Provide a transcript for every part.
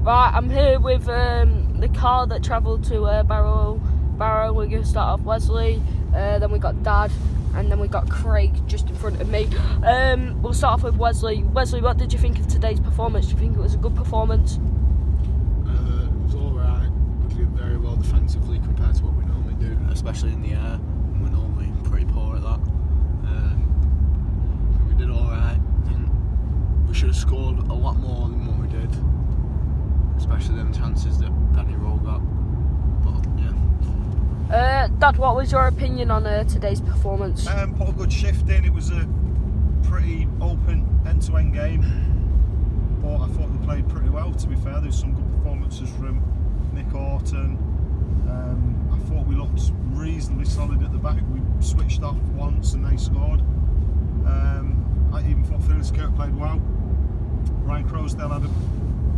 Right, I'm here with the car that travelled to Barrow. We're going to start off Wesley, then we got Dad, and then we got Craig just in front of me. We'll start off with Wesley. Wesley, what did you think of today's performance? Do you think it was a good performance? It was alright. We did very well defensively compared to what we normally do, especially in the air. We're normally pretty poor at that. We did alright. We should have scored a lot more than what we did, especially them chances that Danny Rowe got. But yeah. Dad, what was your opinion on today's performance? Put a good shift in. It was a pretty open end-to-end game, but I thought we played pretty well, to be fair. There's some good performances from Nick Horton. I thought we looked reasonably solid at the back. We switched off once and they scored. I even thought Phyllis Kirk played well. Ryan Crowsdale had a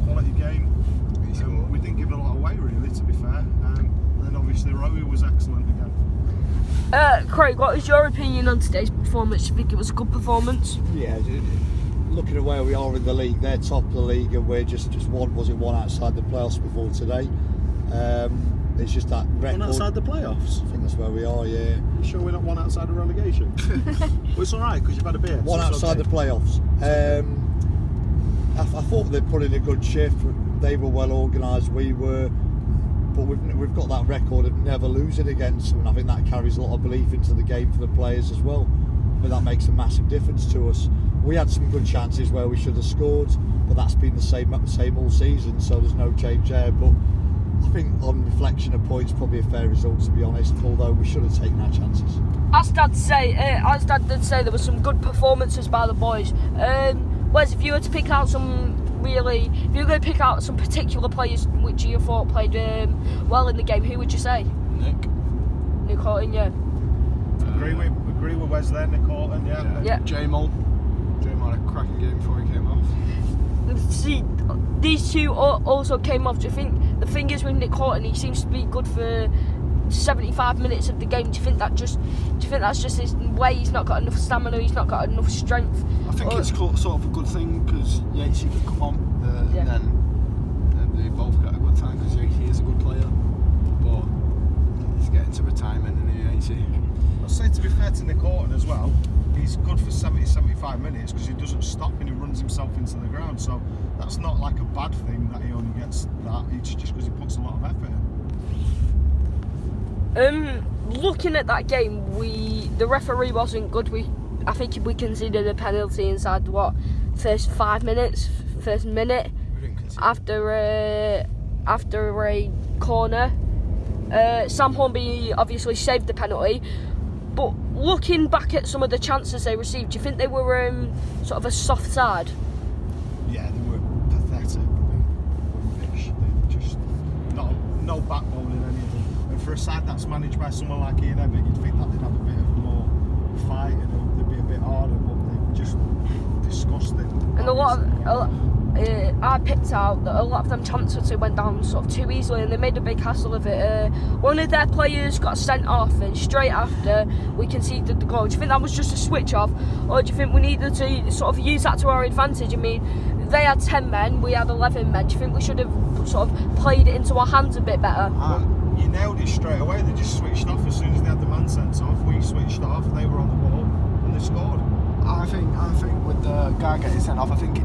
quality game. We didn't give a lot away, really, to be fair. And then obviously Rowie was excellent again. Craig, what was your opinion on today's performance? Do you think it was a good performance? Yeah, looking at where we are in the league, they're top of the league and we're just one outside the playoffs before today. It's just that record. One outside the playoffs? I think that's where we are, yeah. You sure we're not one outside of relegation? Well, it's alright because you've had a beer. One outside the playoffs. I thought they put in a good shift. They were well organised, we were, but we've got that record of never losing against them, and I think that carries a lot of belief into the game for the players as well. But that makes a massive difference to us. We had some good chances where we should have scored, but that's been the same all season, so there's no change there. But I think on reflection of points, probably a fair result, to be honest, although we should have taken our chances. As Dad did say, there were some good performances by the boys. Wes, if you were to pick out some particular players which you thought played well in the game, who would you say? Nick Horton, yeah. Agree with Wes there, Nick Horton, yeah. J-Mo had a cracking game before he came off. See, these two also came off. Do you think the thing is with Nick Horton, he seems to be good for 75 minutes of the game? Do you think that's just his way? He's not got enough stamina. He's not got enough strength. I think it's sort of a good thing because Yatesy could come on and then they both get a good time because Yatesy is a good player, but he's getting to retirement and Yatesy. I'll say, to be fair to Nick Horton as well, he's good for 70-75 minutes because he doesn't stop and he runs himself into the ground, so that's not like a bad thing that he only gets that. It's just because he puts a lot of effort in. Looking at that game, the referee wasn't good. I think we conceded a penalty inside first minute after a corner. Sam Hornby obviously saved the penalty, but looking back at some of the chances they received, do you think they were sort of a soft side? Yeah, they were pathetic. Rubbish. They just no backbone in any of them. And for a side that's managed by someone like Ian Ebbett, you'd think that they'd have a bit of more fight and they'd be a bit harder, but they're just disgusting. And I picked out that a lot of them chances went down sort of too easily, and they made a big hassle of it. One of their players got sent off, and straight after we conceded the goal. Do you think that was just a switch off, or do you think we needed to sort of use that to our advantage? I mean, they had 10 men, we had 11 men. Do you think we should have sort of played it into our hands a bit better? You nailed it straight away. They just switched off as soon as they had the man sent off. We switched off, they were on the ball, and they scored. I think with the guy getting sent off, I didn't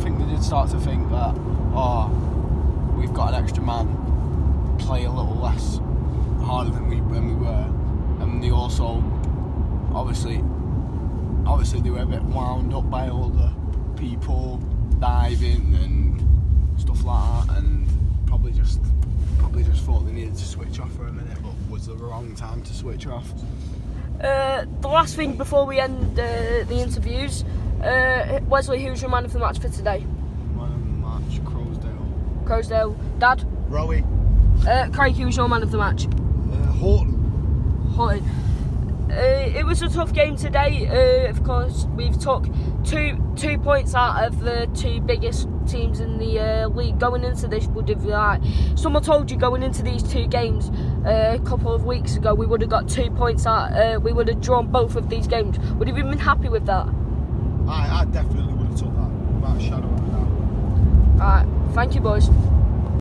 think they did start to think that, we've got an extra man, play a little less harder than when we were, and they also obviously they were a bit wound up by all the people diving and stuff like that, and probably just thought they needed to switch off for a minute, but was the wrong time to switch off. The last thing before we end the interviews, Wesley, who's your man of the match for today? Man of the match, Crowsdale. Dad? Rowie. Craig, who's your man of the match? Horton. It was a tough game today. Of course, we've took two points out of the two biggest teams in the league. Going into this, would have someone told you going into these two games a couple of weeks ago, we would have got 2 points out. We would have drawn both of these games. Would you have been happy with that? I definitely would have took that without a shadow of a doubt. Alright, Thank you, boys.